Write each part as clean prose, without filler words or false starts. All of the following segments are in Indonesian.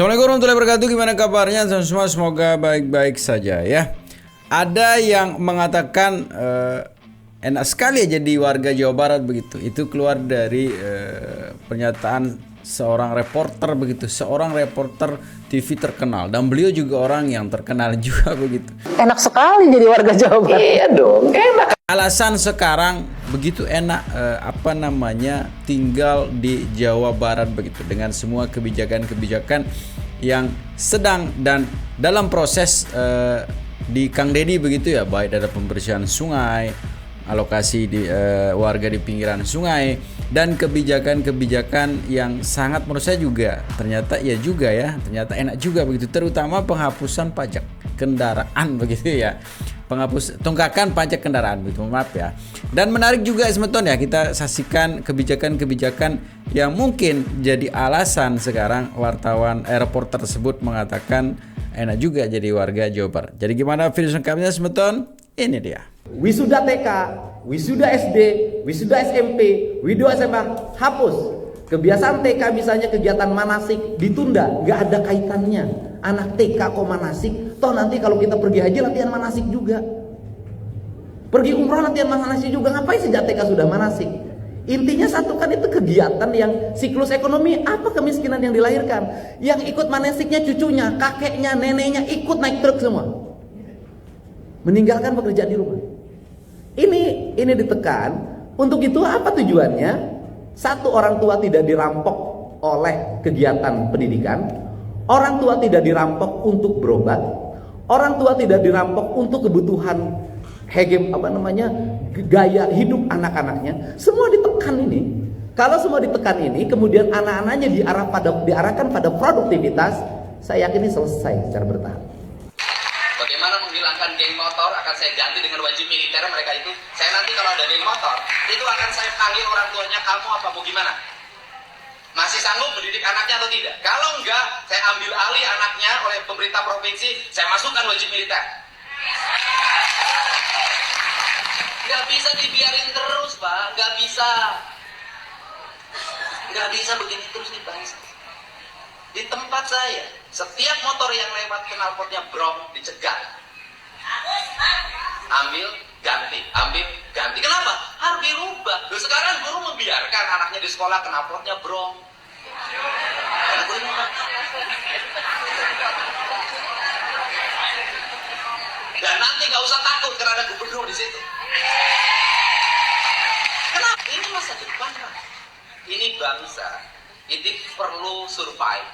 Assalamualaikum warahmatullahi wabarakatuh. Gimana kabarnya semua? Semoga baik-baik saja ya. Ada yang mengatakan enak sekali ya jadi warga Jawa Barat begitu. Itu keluar dari pernyataan seorang reporter begitu, seorang reporter TV terkenal, dan beliau juga orang yang terkenal juga begitu. Enak sekali jadi warga Jawa Barat. Iya dong, enak. Alasan sekarang begitu enak tinggal di Jawa Barat begitu, dengan semua kebijakan-kebijakan yang sedang dan dalam proses di Kang Deddy begitu ya, baik dari pembersihan sungai, alokasi di warga di pinggiran sungai, dan kebijakan-kebijakan yang sangat menurut saya juga ternyata ternyata enak juga begitu, terutama penghapusan pajak kendaraan begitu ya, tunggakan pajak kendaraan begitu, maaf ya. Dan menarik juga Esmeton ya, kita saksikan kebijakan-kebijakan yang mungkin jadi alasan sekarang wartawan reporter tersebut mengatakan enak juga jadi warga Jawa Barat. Jadi gimana video lengkapnya Esmeton? Ini dia. Wisuda TK, wisuda SD, wisuda SMP, wisuda SMA hapus. Kebiasaan TK misalnya kegiatan manasik ditunda, nggak ada kaitannya. Anak TK kok manasik, toh nanti kalau kita pergi haji latihan manasik juga. Pergi umroh latihan manasik juga, ngapain sejak TK sudah manasik? Intinya satu, kan itu kegiatan yang siklus ekonomi. Apa kemiskinan yang dilahirkan? Yang ikut manasiknya cucunya, kakeknya, neneknya ikut naik truk semua, meninggalkan pekerjaan di rumah. Ini ditekan. Untuk itu apa tujuannya? Satu, orang tua tidak dirampok oleh kegiatan pendidikan. Orang tua tidak dirampok untuk berobat. Orang tua tidak dirampok untuk kebutuhan gaya hidup anak-anaknya. Semua ditekan ini. Kalau semua ditekan ini, kemudian anak-anaknya diarahkan pada produktivitas, saya yakin ini selesai secara bertahap. Bagaimana menghilangkan geng motor akan saya ganti dengan wajib militer mereka itu. Saya nanti kalau ada geng motor, itu akan saya panggil orang tuanya, kamu apa mau gimana? Masih sanggup mendidik anaknya atau tidak? Kalau enggak, saya ambil alih anaknya oleh pemerintah provinsi, saya masukkan wajib militer. Nggak bisa dibiarin terus, Pak. Nggak bisa. Nggak bisa begini terus nih, bangsa. Di tempat saya, setiap motor yang lewat knalpotnya brong, dicegat. Ambil, ganti. Ambil, ganti. Kenapa? Harus dirubah. Loh, sekarang guru membiarkan anaknya di sekolah knalpotnya brong. Karena guru dan nanti nggak usah takut karena ada gubernur di situ. Kenapa? Ini masa depan, Pak. Ini bangsa. Ini perlu survive.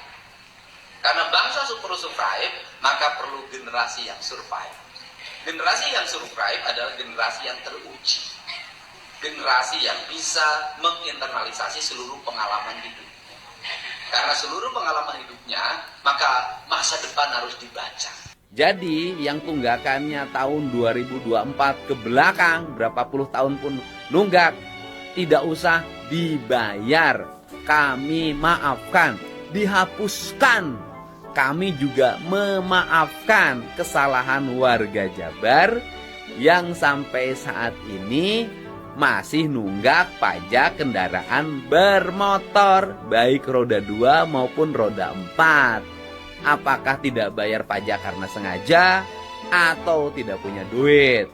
Karena bangsa perlu survive, maka perlu generasi yang survive. Generasi yang survive adalah generasi yang teruji. Generasi yang bisa menginternalisasi seluruh pengalaman hidup. Karena seluruh pengalaman hidupnya, maka masa depan harus dibaca. Jadi yang tunggakannya tahun 2024 ke belakang, berapa puluh tahun pun nunggak, tidak usah dibayar. Kami maafkan, dihapuskan. Kami juga memaafkan kesalahan warga Jabar yang sampai saat ini masih nunggak pajak kendaraan bermotor, baik roda 2 maupun roda 4. Apakah tidak bayar pajak karena sengaja atau tidak punya duit?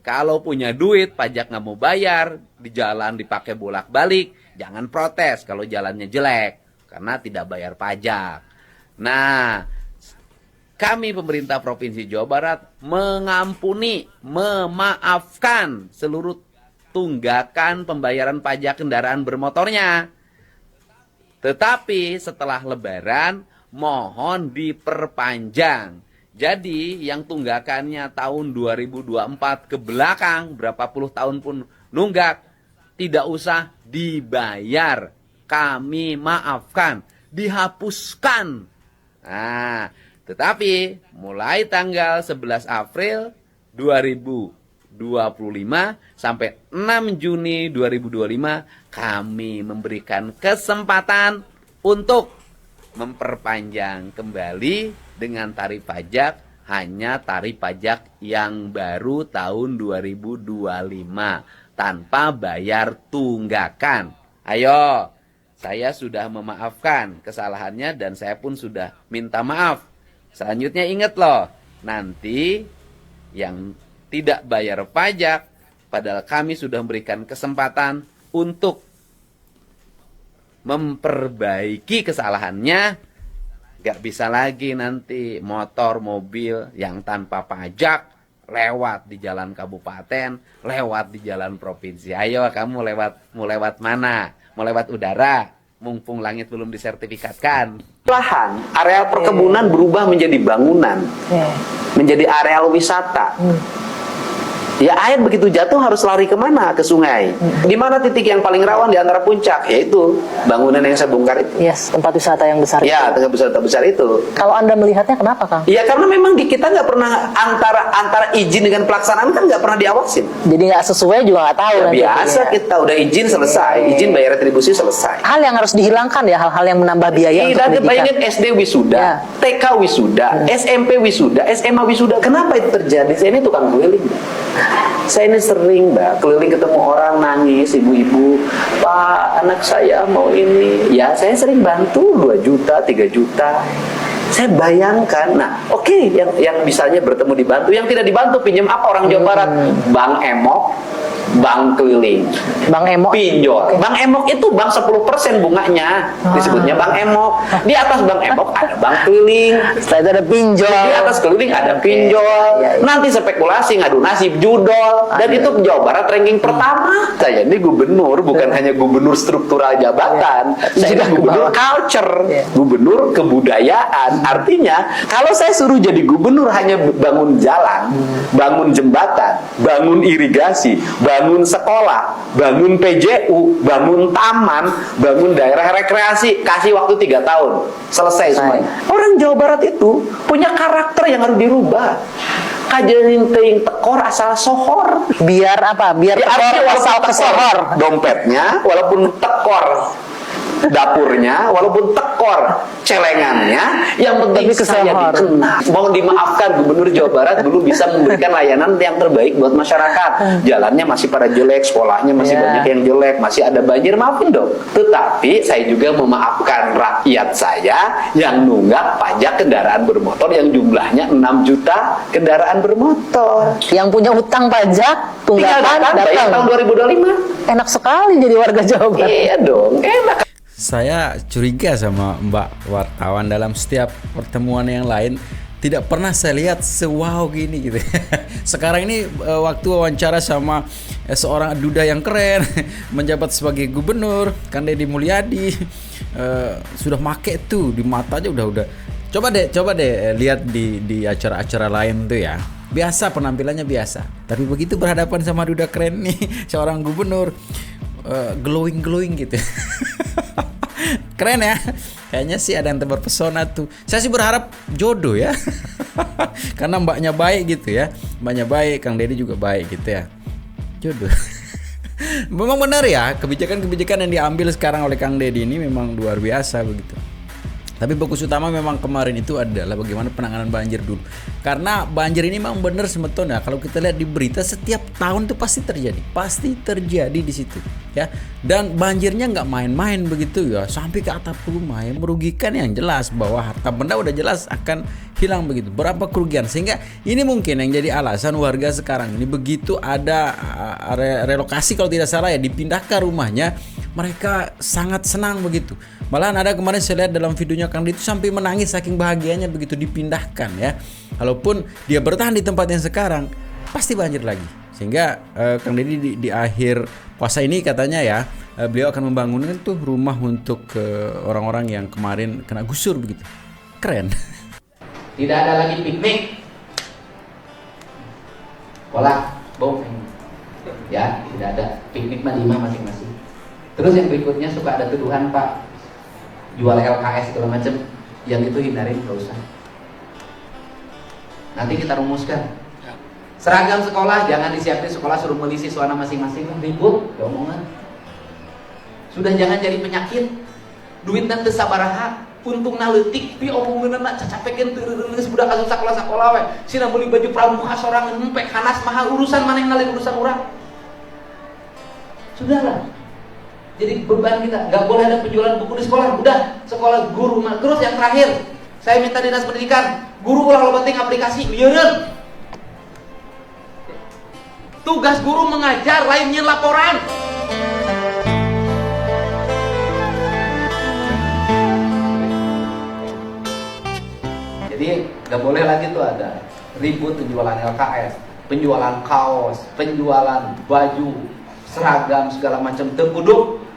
Kalau punya duit, pajak nggak mau bayar, di jalan dipakai bolak-balik, jangan protes kalau jalannya jelek karena tidak bayar pajak. Nah, kami pemerintah Provinsi Jawa Barat mengampuni, memaafkan seluruh tunggakan pembayaran pajak kendaraan bermotornya. Tetapi setelah Lebaran, mohon diperpanjang. Jadi yang tunggakannya tahun 2024 ke belakang, berapa puluh tahun pun nunggak, tidak usah dibayar. Kami maafkan, dihapuskan. Nah, tetapi mulai tanggal 11 April 2025 sampai 6 Juni 2025 kami memberikan kesempatan untuk memperpanjang kembali dengan tarif pajak, hanya tarif pajak yang baru tahun 2025 tanpa bayar tunggakan. Ayo, Saya sudah memaafkan kesalahannya dan saya pun sudah minta maaf. Selanjutnya ingat loh, nanti yang tidak bayar pajak, padahal kami sudah memberikan kesempatan untuk memperbaiki kesalahannya, gak bisa lagi nanti motor, mobil yang tanpa pajak lewat di jalan kabupaten, lewat di jalan provinsi. Ayo kamu mau lewat mana? Mau lewat udara, mumpung langit belum disertifikatkan. Lahan, areal perkebunan berubah menjadi bangunan, menjadi areal wisata. Ya air begitu jatuh harus lari kemana? Ke sungai. Di mana titik yang paling rawan di antara puncak? Yaitu bangunan yang saya bongkar itu. Yes, tempat wisata yang besar. Ya, tempat wisata besar itu. Kalau Anda melihatnya kenapa, Kang? Ya karena memang di kita nggak pernah antara izin dengan pelaksanaan kan nggak pernah diawasin. Jadi nggak sesuai juga nggak tahu. Ya, nanti biasa ya. kita udah izin selesai, izin bayar retribusi selesai. Hal yang harus dihilangkan ya, hal-hal yang menambah biaya untuk Tidak pendidikan. bayangin SD wisuda, Ya. TK wisuda, SMP wisuda, SMA wisuda. Kenapa itu terjadi? Saya ini tukang keliling. Saya ini sering, Mbak, keliling ketemu orang nangis, ibu-ibu, Pak, anak saya mau ini. Ya, saya sering bantu 2 juta, 3 juta. Saya bayangkan, nah oke, yang misalnya bertemu dibantu, yang tidak dibantu pinjam apa orang Jawa Barat? Bank Emok, bank keliling, Bang Emo. pinjol. Bank Emok itu bank 10% bunganya, disebutnya Bank Emok. Di atas Bank Emok ada bank keliling. Setelah itu ada pinjol. Di atas keliling ada pinjol. Iya, iya. Nanti spekulasi ngadu nasib judol. Dan itu Jawa Barat ranking pertama. Saya ini gubernur, bukan hanya gubernur struktural jabatan. Saya ini gubernur culture, gubernur kebudayaan. Artinya kalau saya suruh jadi gubernur hanya bangun jalan, bangun jembatan, bangun irigasi, bangun sekolah, bangun PJU, bangun taman, bangun daerah rekreasi, kasih waktu 3 tahun, selesai semuanya. Orang Jawa Barat itu punya karakter yang harus dirubah. Kajenin teing tekor asal sohor. Biar apa? Biar Ya, artinya tekor asal walaupun kesohor. tekor dompetnya, walaupun tekor dapurnya, walaupun tekor celengannya, yang penting Tapi saya kesohor. dikenal. Mohon dimaafkan, Gubernur Jawa Barat belum bisa memberikan layanan yang terbaik buat masyarakat. Jalannya masih pada jelek, sekolahnya masih banyak yang jelek, masih ada banjir, maafin dong. Tetapi saya juga memaafkan rakyat saya yang nunggak pajak kendaraan bermotor yang jumlahnya 6 juta kendaraan bermotor. Yang punya utang pajak, Tinggal tunggakan bayar tahun datang. 2025. Enak sekali jadi warga Jawa Barat. Iya dong, enak. Saya curiga sama Mbak wartawan dalam setiap pertemuan yang lain tidak pernah saya lihat sewow gini gitu. Sekarang ini waktu wawancara sama seorang duda yang keren menjabat sebagai gubernur, Kang Deddy Mulyadi, sudah make tuh di mata aja udah. Coba deh lihat di acara-acara lain tuh ya. Biasa penampilannya biasa, tapi begitu berhadapan sama duda keren nih seorang gubernur, glowing gitu. Keren ya, kayaknya sih ada yang terpesona tuh. Saya sih berharap jodoh ya. Karena mbaknya baik gitu ya, mbaknya baik, Kang Deddy juga baik gitu ya, jodoh. Memang benar ya, kebijakan-kebijakan yang diambil sekarang oleh Kang Deddy ini memang luar biasa begitu. Tapi fokus utama memang kemarin itu adalah bagaimana penanganan banjir dulu. Karena banjir ini memang benar sebetulnya. Kalau kita lihat di berita setiap tahun itu pasti terjadi di situ, ya. Dan banjirnya nggak main-main begitu ya, sampai ke atap rumah yang merugikan yang jelas bahwa harta benda udah jelas akan hilang begitu. Berapa kerugian sehingga ini mungkin yang jadi alasan warga sekarang ini begitu ada relokasi kalau tidak salah ya dipindahkan rumahnya, mereka sangat senang begitu. Malahan ada kemarin saya lihat dalam videonya Kang Deddy itu sampai menangis saking bahagianya begitu dipindahkan ya. Kalaupun dia bertahan di tempat yang sekarang pasti banjir lagi. Sehingga Kang Deddy di akhir puasa ini katanya ya beliau akan membangunkan tuh rumah untuk orang-orang yang kemarin kena gusur begitu. Keren. Tidak ada lagi piknik. Pola, bom. Ya, tidak ada piknik mah 5 masing-masing. Terus yang berikutnya suka ada tuduhan Pak jual LKS segala macam, yang itu hindarin, nggak usah. Nanti kita rumuskan. Seragam sekolah jangan disiapin sekolah suruh beli siswana masing-masing, ribut, ya omongan. Sudah jangan jadi penyakit. Duit nanti sabaraha, untung naletik, pi omongan nak cacapekin terus budak kasus sekolah we. Sina beli baju pramuka seorang empek hanas mahal urusan mana yang ngalih urusan orang. Sudahlah. Jadi beban kita, nggak boleh ada penjualan buku di sekolah. Udah, sekolah guru. Terus yang terakhir, saya minta dinas pendidikan, guru ulah lo penting aplikasi, lieureun. Tugas guru mengajar, lainnya laporan. Jadi nggak boleh lagi tuh ada ribut penjualan LKS, penjualan kaos, penjualan baju, seragam segala macam terkuduk.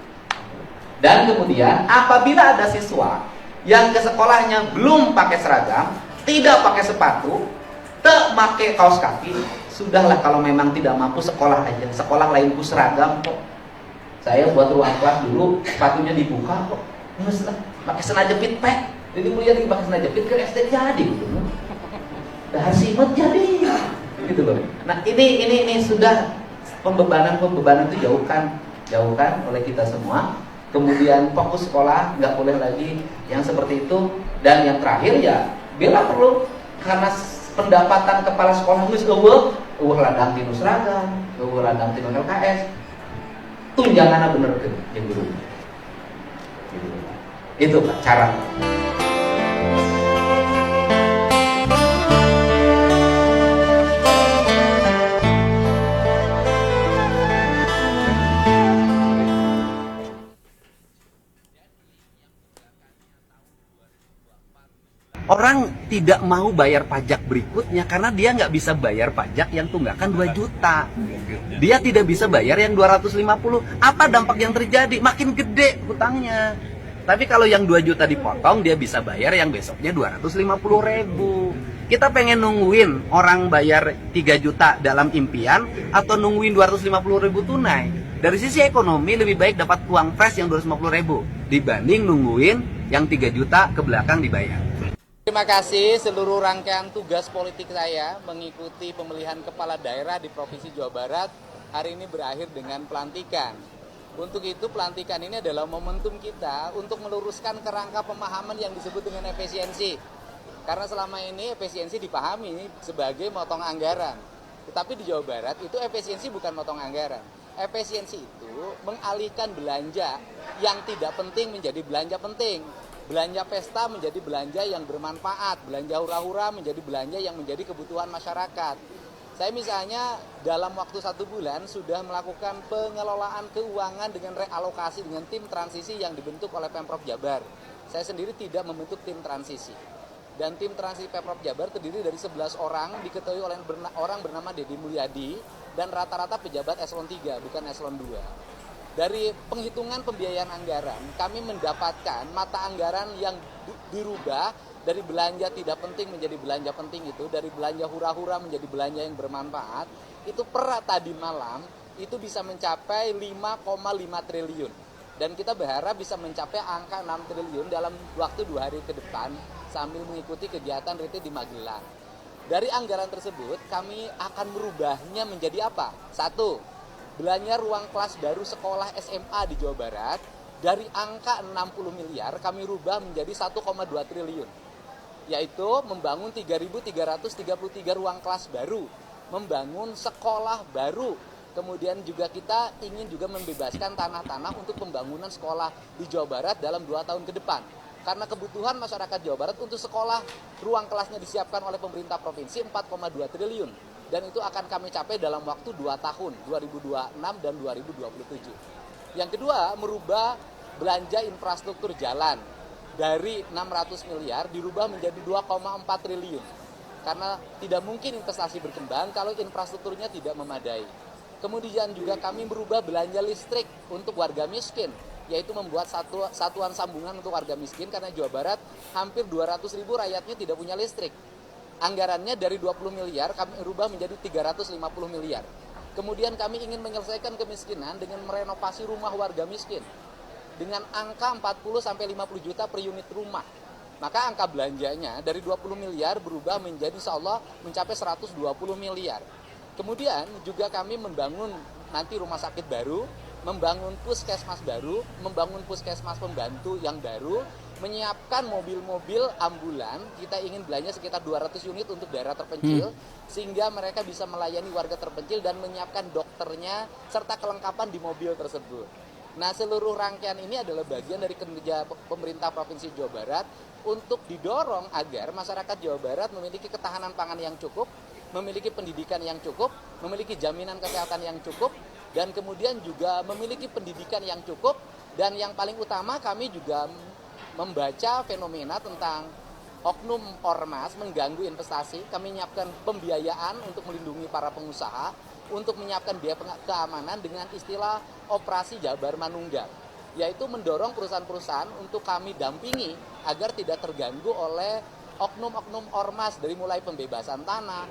Dan kemudian apabila ada siswa yang ke sekolahnya belum pakai seragam, tidak pakai sepatu, tak pakai kaos kaki, sudahlah kalau memang tidak mampu sekolah aja. Sekolah lain ku seragam kok. Saya buat ruang kelas dulu sepatunya dibuka kok. Nges lah, pakai sena jepit pek. Jadi kuliah di pakai sena jepit ke SD jadi gitu. Dahar simet jadi gitu loh. Nah ini sudah pembebanan itu jauhkan oleh kita semua. Kemudian fokus sekolah, nggak boleh lagi yang seperti itu. Dan yang terakhir ya, bila perlu karena pendapatan kepala sekolah geus eueuh ladang tinu seragam, eueuh ladang tinu LKS, tunjanganna bener ke jeung guru. Itu Pak cara. Orang tidak mau bayar pajak berikutnya karena dia nggak bisa bayar pajak yang tunggakan 2 juta. Dia tidak bisa bayar yang 250. Apa dampak yang terjadi? Makin gede hutangnya. Tapi kalau yang 2 juta dipotong, dia bisa bayar yang besoknya 250.000. Kita pengen nungguin orang bayar 3 juta dalam impian atau nungguin 250.000 tunai. Dari sisi ekonomi lebih baik dapat uang fresh yang 250.000 dibanding nungguin yang 3 juta ke belakang dibayar. Terima kasih seluruh rangkaian tugas politik saya mengikuti pemilihan kepala daerah di Provinsi Jawa Barat hari ini berakhir dengan pelantikan. Untuk itu pelantikan ini adalah momentum kita untuk meluruskan kerangka pemahaman yang disebut dengan efisiensi. Karena selama ini efisiensi dipahami sebagai motong anggaran. Tetapi di Jawa Barat itu efisiensi bukan motong anggaran. Efisiensi itu mengalihkan belanja yang tidak penting menjadi belanja penting. Belanja pesta menjadi belanja yang bermanfaat, belanja hura-hura menjadi belanja yang menjadi kebutuhan masyarakat. Saya misalnya dalam waktu 1 bulan sudah melakukan pengelolaan keuangan dengan realokasi dengan tim transisi yang dibentuk oleh Pemprov Jabar. Saya sendiri tidak membentuk tim transisi. Dan tim transisi Pemprov Jabar terdiri dari 11 orang, diketuai oleh orang bernama Deddy Mulyadi, dan rata-rata pejabat eselon 3, bukan eselon 2. Dari penghitungan pembiayaan anggaran, kami mendapatkan mata anggaran yang dirubah dari belanja tidak penting menjadi belanja penting itu, dari belanja hura-hura menjadi belanja yang bermanfaat, itu per tadi malam itu bisa mencapai 5,5 triliun. Dan kita berharap bisa mencapai angka 6 triliun dalam waktu 2 hari ke depan sambil mengikuti kegiatan retreat di Magelang. Dari anggaran tersebut, kami akan merubahnya menjadi apa? 1. Belanja ruang kelas baru sekolah SMA di Jawa Barat dari angka 60 miliar kami rubah menjadi 1,2 triliun. Yaitu membangun 3.333 ruang kelas baru, membangun sekolah baru. Kemudian juga kita ingin juga membebaskan tanah-tanah untuk pembangunan sekolah di Jawa Barat dalam 2 tahun ke depan. Karena kebutuhan masyarakat Jawa Barat untuk sekolah, ruang kelasnya disiapkan oleh pemerintah provinsi 4,2 triliun. Dan itu akan kami capai dalam waktu 2 tahun, 2026 dan 2027. Yang kedua, merubah belanja infrastruktur jalan dari 600 miliar dirubah menjadi 2,4 triliun. Karena tidak mungkin investasi berkembang kalau infrastrukturnya tidak memadai. Kemudian juga kami merubah belanja listrik untuk warga miskin, yaitu membuat satuan sambungan untuk warga miskin karena Jawa Barat hampir 200.000 rakyatnya tidak punya listrik. Anggarannya dari 20 miliar kami rubah menjadi 350 miliar. Kemudian kami ingin menyelesaikan kemiskinan dengan merenovasi rumah warga miskin dengan angka 40-50 juta per unit rumah. Maka angka belanjanya dari 20 miliar berubah menjadi insyaallah mencapai 120 miliar. Kemudian juga kami membangun nanti rumah sakit baru, membangun puskesmas baru, membangun puskesmas pembantu yang baru, menyiapkan mobil-mobil ambulan. Kita ingin belanja sekitar 200 unit untuk daerah terpencil, sehingga mereka bisa melayani warga terpencil dan menyiapkan dokternya serta kelengkapan di mobil tersebut. Nah, seluruh rangkaian ini adalah bagian dari kerja pemerintah Provinsi Jawa Barat untuk didorong agar masyarakat Jawa Barat memiliki ketahanan pangan yang cukup, memiliki pendidikan yang cukup, memiliki jaminan kesehatan yang cukup, dan kemudian juga memiliki pendidikan yang cukup. Dan yang paling utama, kami juga membaca fenomena tentang oknum ormas mengganggu investasi. Kami menyiapkan pembiayaan untuk melindungi para pengusaha, untuk menyiapkan biaya keamanan dengan istilah operasi Jabar Manunggal, yaitu mendorong perusahaan-perusahaan untuk kami dampingi agar tidak terganggu oleh oknum-oknum ormas, dari mulai pembebasan tanah,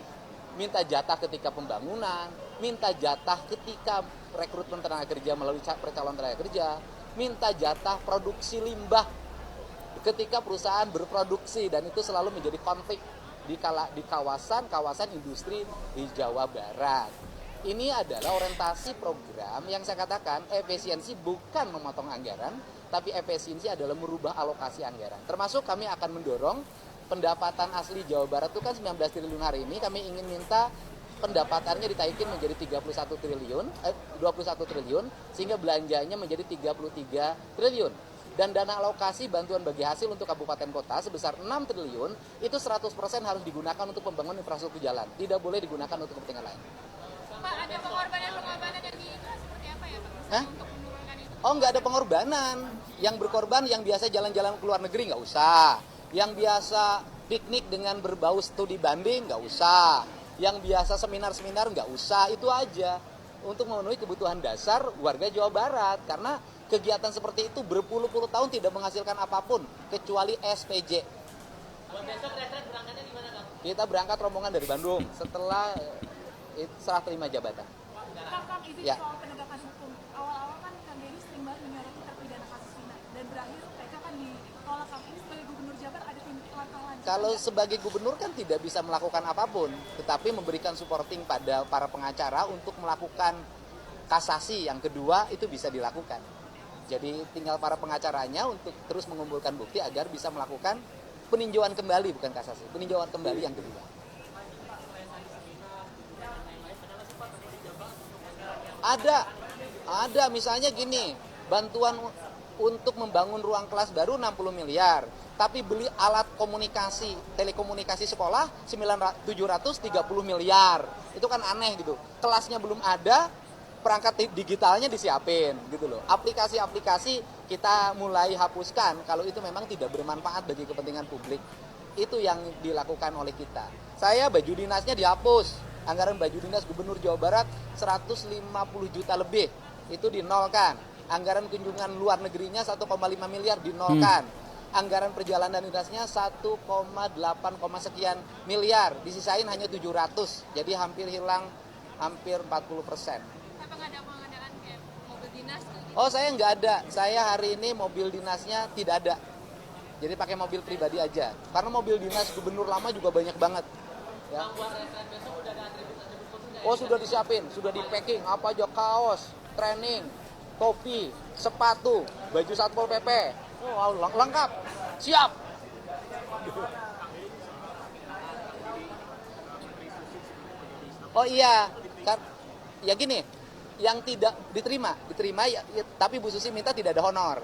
minta jatah ketika pembangunan, minta jatah ketika rekrutmen tenaga kerja melalui percalonan tenaga kerja, minta jatah produksi limbah ketika perusahaan berproduksi, dan itu selalu menjadi konflik di kawasan industri di Jawa Barat. Ini adalah orientasi program yang saya katakan efisiensi bukan memotong anggaran, tapi efisiensi adalah merubah alokasi anggaran. Termasuk kami akan mendorong pendapatan asli Jawa Barat itu kan 19 triliun hari ini, kami ingin minta pendapatannya ditaikin menjadi 21 triliun, sehingga belanjanya menjadi 33 triliun. Dan dana alokasi bantuan bagi hasil untuk kabupaten kota sebesar 6 triliun, itu 100% harus digunakan untuk pembangunan infrastruktur jalan, tidak boleh digunakan untuk kepentingan lain. Pak, ada pengorbanan yang seperti apa ya Pak? Hah? Untuk menurunkan itu? Oh, nggak ada pengorbanan. Yang berkorban yang biasa jalan-jalan ke luar negeri nggak usah. Yang biasa piknik dengan berbau studi banding nggak usah. Yang biasa seminar-seminar nggak usah. Itu aja untuk memenuhi kebutuhan dasar warga Jawa Barat. Karena kegiatan seperti itu berpuluh-puluh tahun tidak menghasilkan apapun kecuali SPJ. Kalau besok retret berangkatnya di mana Kang? Kita berangkat rombongan dari Bandung setelah serah terima jabatan. Kang, izin Ya. soal penegakan hukum. Awal-awal kan Kang Deddy sering banget menyoroti terpidana kasus zina, dan berakhir mereka kan ditolak. Kang, ini sebagai gubernur Jabar ada langkah lanjut? Kalau sebagai gubernur kan tidak bisa melakukan apapun, tetapi memberikan supporting pada para pengacara untuk melakukan kasasi yang kedua, itu bisa dilakukan. Jadi tinggal para pengacaranya untuk terus mengumpulkan bukti agar bisa melakukan peninjauan kembali, bukan kasasi, peninjauan kembali yang kedua. Ada misalnya gini, bantuan untuk membangun ruang kelas baru 60 miliar, tapi beli alat komunikasi, telekomunikasi sekolah 730 miliar. Itu kan aneh gitu. Kelasnya belum ada, perangkat digitalnya disiapin gitu loh. Aplikasi-aplikasi kita mulai hapuskan kalau itu memang tidak bermanfaat bagi kepentingan publik. Itu yang dilakukan oleh kita. Saya baju dinasnya dihapus. Anggaran baju dinas Gubernur Jawa Barat 150 juta lebih itu dinolkan. Anggaran kunjungan luar negerinya 1,5 miliar dinolkan. Anggaran perjalanan dinasnya 1,8 sekian miliar, disisain hanya 700. Jadi hampir hilang hampir 40%. Apa nggak ada pengadaan kayak mobil dinas? Oh, saya nggak ada. Saya hari ini mobil dinasnya tidak ada. Jadi pakai mobil pribadi aja. Karena mobil dinas gubernur lama juga banyak banget. Ya. Oh, sudah disiapin, sudah di packing, apa aja, kaos, training, topi, sepatu, baju Satpol PP. Oh, lengkap. Siap. Oh iya, ya gini, yang tidak diterima ya, tapi Bu Susi minta tidak ada honor.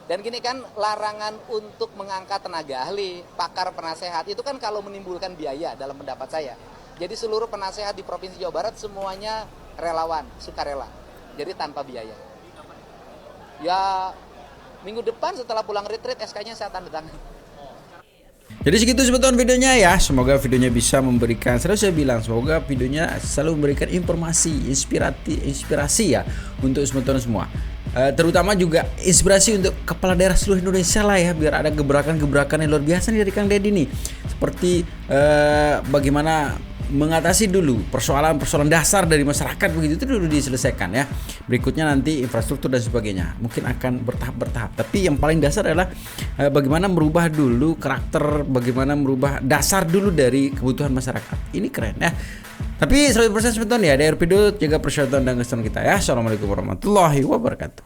Dan gini kan, larangan untuk mengangkat tenaga ahli, pakar, penasehat, itu kan kalau menimbulkan biaya dalam pendapat saya. Jadi seluruh penasehat di Provinsi Jawa Barat semuanya relawan, sukarela. Jadi tanpa biaya. Ya, minggu depan setelah pulang retreat, SK-nya saya tanda tangan. Jadi segitu sebetulnya videonya ya. Semoga videonya bisa memberikan, selalu saya bilang, semoga videonya selalu memberikan informasi, inspirasi ya untuk sebetulnya semua. Terutama juga inspirasi untuk kepala daerah seluruh Indonesia lah ya, biar ada gebrakan-gebrakan yang luar biasa nih dari Kang Deddy nih. Seperti bagaimana mengatasi dulu persoalan-persoalan dasar dari masyarakat, begitu itu dulu diselesaikan ya. Berikutnya nanti infrastruktur dan sebagainya mungkin akan bertahap. Tapi yang paling dasar adalah bagaimana merubah dulu karakter, bagaimana merubah dasar dulu dari kebutuhan masyarakat. Ini keren ya. Tapi 100% sebetulnya ya, dari video jaga persyaratan dan keselamatan kita ya. Assalamualaikum warahmatullahi wabarakatuh.